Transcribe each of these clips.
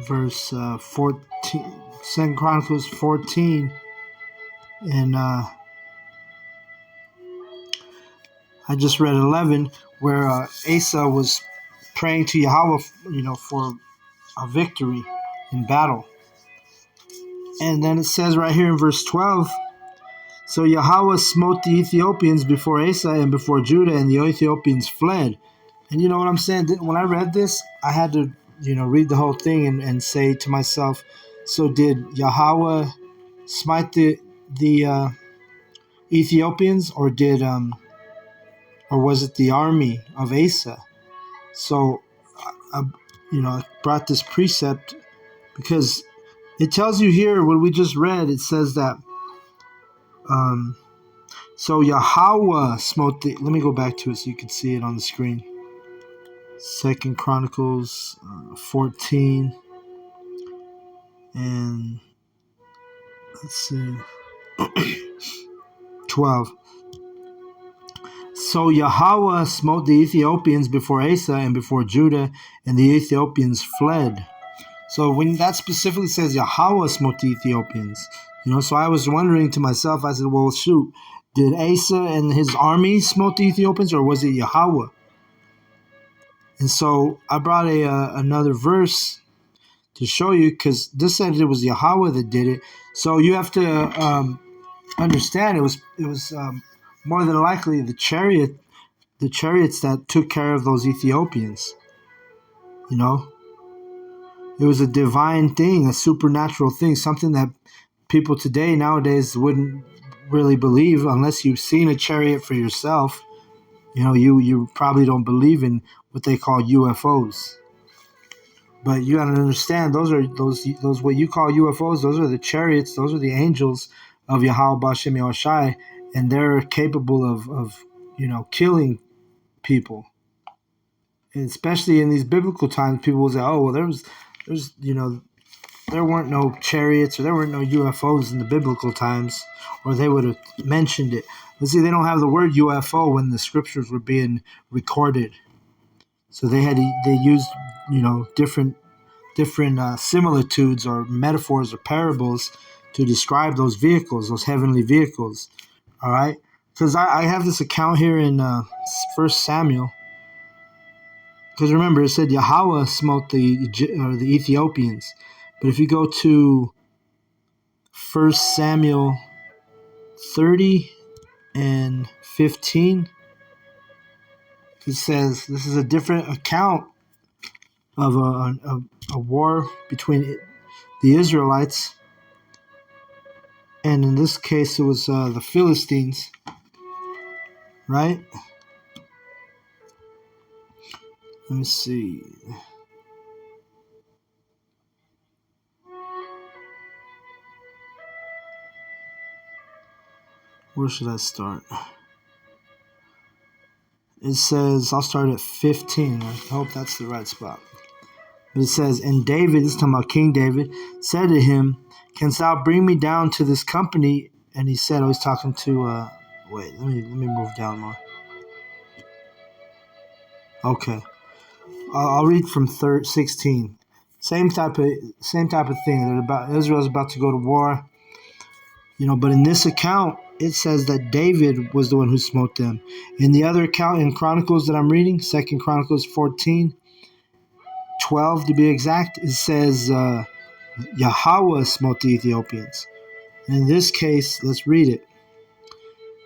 verse 14, 2 Chronicles 14, and I just read 11, where Asa was praying to Yahweh, for a victory in battle. And then it says right here in verse 12, so Yahweh smote the Ethiopians before Asa and before Judah, and the Ethiopians fled. And you know what I'm saying? When I read this, I had to, read the whole thing and say to myself, so did Yahweh smite the Ethiopians, or was it the army of Asa? So, I brought this precept because it tells you here what we just read. It says that, so Yahweh smote the. Let me go back to it so you can see it on the screen. 2 Chronicles 14, and let's see, 12. So Yahweh smote the Ethiopians before Asa and before Judah, and the Ethiopians fled. So when that specifically says Yahweh smote the Ethiopians, so I was wondering to myself, I said, well, shoot, did Asa and his army smote the Ethiopians, or was it Yahweh? And so I brought another verse to show you, because this said it was Yahweh that did it. So you have to understand it was more than likely the chariots that took care of those Ethiopians. It was a divine thing, a supernatural thing, something that people today nowadays wouldn't really believe unless you've seen a chariot for yourself. You probably don't believe in what they call UFOs. But you got to understand, those what you call UFOs. Those are the chariots. Those are the angels of Yahweh B'Shem Yahushai, and they're capable of killing people. And especially in these biblical times, people will say, "Oh, well, there's there weren't no chariots or there weren't no UFOs in the biblical times, or they would have mentioned it." But see, they don't have the word UFO when the scriptures were being recorded. So they used different similitudes or metaphors or parables to describe those vehicles, those heavenly vehicles. All right, because I have this account here in 1 Samuel. Because remember, it said Yahweh smote the Ethiopians, but if you go to 1 Samuel 30 and 15. It says this is a different account of a war between the Israelites, and in this case it was the Philistines, right? Let me see. Where should I start? It says, I'll start at 15. I hope that's the right spot. But it says, and David, this is talking about King David, said to him, canst thou bring me down to this company? And he said, he's talking to, wait, let me move down more. Okay. I'll read from 16. Same type of thing. Israel's about to go to war. But in this account, it says that David was the one who smote them. In the other account in Chronicles that I'm reading, 2 Chronicles 14, 12 to be exact, it says Yahweh smote the Ethiopians. And in this case, let's read it.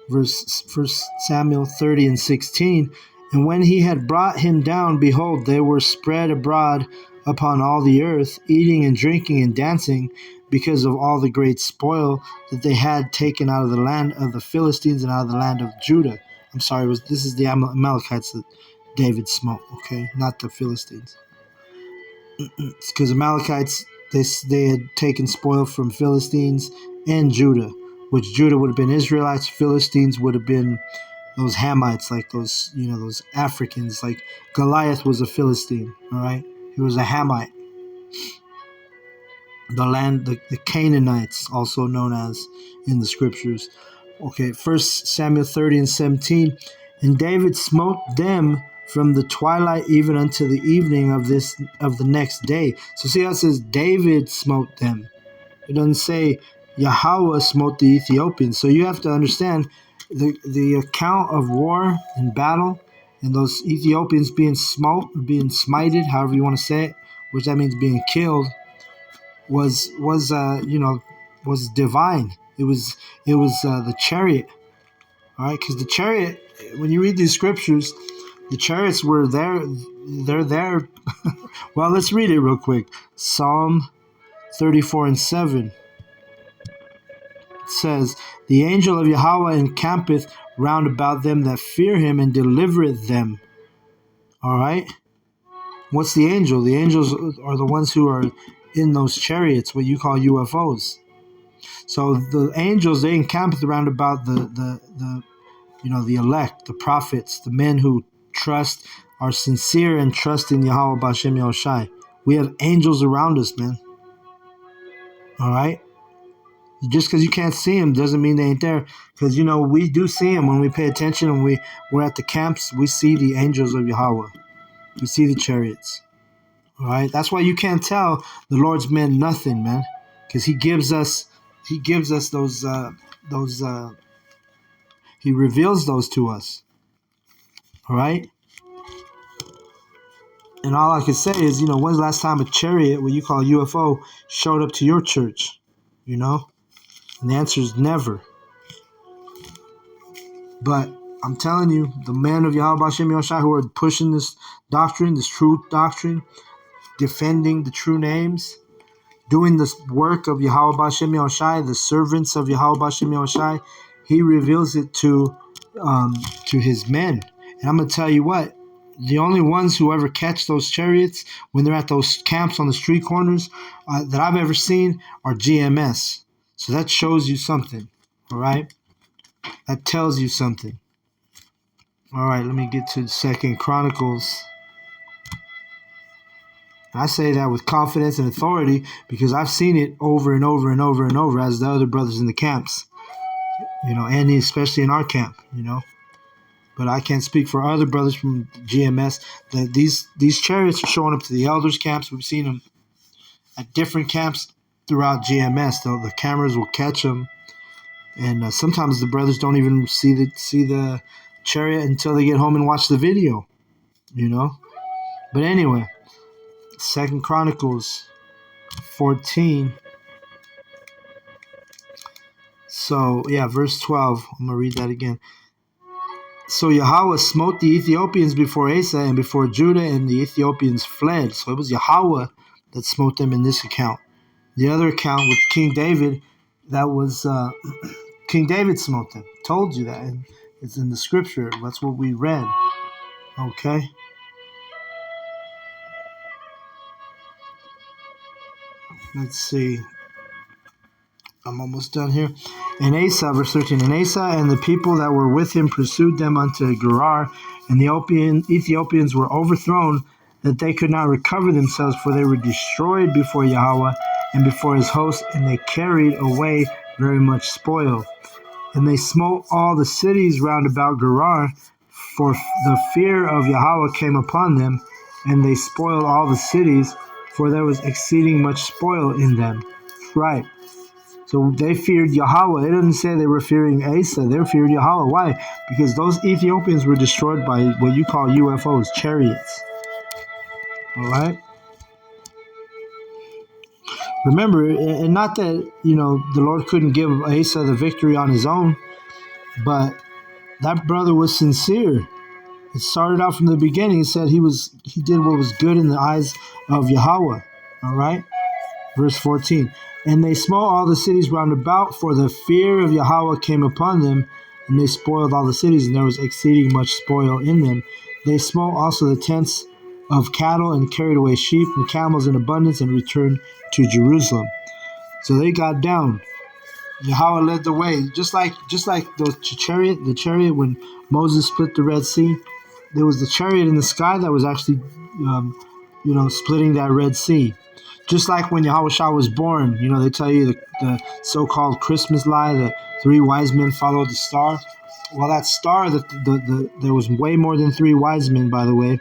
Verse 1 Samuel 30 and 16. And when he had brought him down, behold, they were spread abroad upon all the earth, eating and drinking and dancing, because of all the great spoil that they had taken out of the land of the Philistines and out of the land of Judah. I'm sorry, this is the Amalekites that David smote, okay, not the Philistines. It's because Amalekites, they had taken spoil from Philistines and Judah, which Judah would have been Israelites, Philistines would have been those Hamites, like those Africans. Like Goliath was a Philistine, all right? He was a Hamite. The Canaanites, also known as in the scriptures. Okay, 1 Samuel 30 and 17. And David smote them from the twilight even unto the evening of the next day. So see how it says David smote them. It doesn't say Yahweh smote the Ethiopians. So you have to understand the account of war and battle and those Ethiopians being smote, being smited, however you want to say it, which that means being killed, was was divine. It was the chariot, all right? Because the chariot, when you read these scriptures, the chariots were there. They're there. Well, let's read it real quick. Psalm 34:7 says, "The angel of Yahweh encampeth round about them that fear him and delivereth them." All right. What's the angel? The angels are the ones who are in those chariots, what you call UFOs. So the angels, they encampeth round about the elect, the prophets, the men who trust, are sincere and trust in Yahweh Bashem Yahushai. We have angels around us, man. All right. Just because you can't see them doesn't mean they ain't there. Because we do see them when we pay attention and we're at the camps. We see the angels of Yahweh. We see the chariots. All right. That's why you can't tell the Lord's men nothing, man. Because He gives us those. He reveals those to us. All right. And all I can say is, when's the last time a chariot, what you call a UFO, showed up to your church? And the answer is never. But I'm telling you, the men of Yahweh Hashem Yahushua who are pushing this doctrine, this true doctrine, defending the true names, doing this work of Yahweh Hashem Yahushua, the servants of Yahweh Hashem Yahushua, He reveals it to His men. And I'm going to tell you what, the only ones who ever catch those chariots when they're at those camps on the street corners that I've ever seen are GMS. So that shows you something, all right? That tells you something. All right, let me get to 2 Chronicles. I say that with confidence and authority because I've seen it over and over and over and over as the other brothers in the camps, and especially in our camp, But I can't speak for other brothers from GMS. That these chariots are showing up to the elders' camps. We've seen them at different camps throughout GMS. Though the cameras will catch them, and sometimes the brothers don't even see the chariot until they get home and watch the video. But anyway, 2 Chronicles 14. So yeah, verse 12. I'm gonna read that again. So Yahweh smote the Ethiopians before Asa and before Judah, and the Ethiopians fled. So it was Yahweh that smote them in this account. The other account with King David, that was King David smote them. Told you that. And it's in the scripture. That's what we read. Okay. Let's see. I'm almost done here. And Asa, verse 13, and Asa and the people that were with him pursued them unto Gerar, and the Ethiopians were overthrown, that they could not recover themselves, for they were destroyed before Yahweh and before his host, and they carried away very much spoil. And they smote all the cities round about Gerar, for the fear of Yahweh came upon them, and they spoiled all the cities, for there was exceeding much spoil in them. Right. So they feared Yahweh. It doesn't say they were fearing Asa. They feared Yahweh. Why? Because those Ethiopians were destroyed by what you call UFOs, chariots. All right? Remember, and not that, the Lord couldn't give Asa the victory on his own, but that brother was sincere. It started out from the beginning. He said he did what was good in the eyes of Yahweh. All right? Verse 14. And they smote all the cities round about, for the fear of Yahweh came upon them, and they spoiled all the cities, and there was exceeding much spoil in them. They smote also the tents of cattle, and carried away sheep and camels in abundance, and returned to Jerusalem. So they got down. Yahweh led the way, just like the chariot when Moses split the Red Sea. There was the chariot in the sky that was actually, splitting that Red Sea. Just like when Yahushua was born, they tell you the so-called Christmas lie, the three wise men followed the star. Well, that star, there was way more than three wise men, by the way.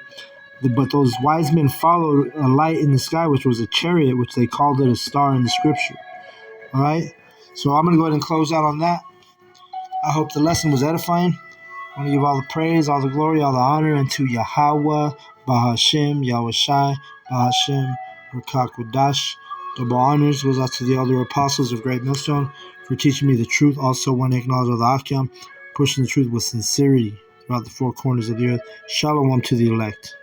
But those wise men followed a light in the sky, which was a chariot, which they called it a star in the scripture. All right? So I'm going to go ahead and close out on that. I hope the lesson was edifying. I want to give all the praise, all the glory, all the honor unto Yahweh, Bahashem, Yahweh Shai, Bahashem, Rakakwadash. Double honors goes out to the elder apostles of Great Millstone for teaching me the truth. Also, want to acknowledge all the Akim, pushing the truth with sincerity throughout the four corners of the earth. Shalom to the elect.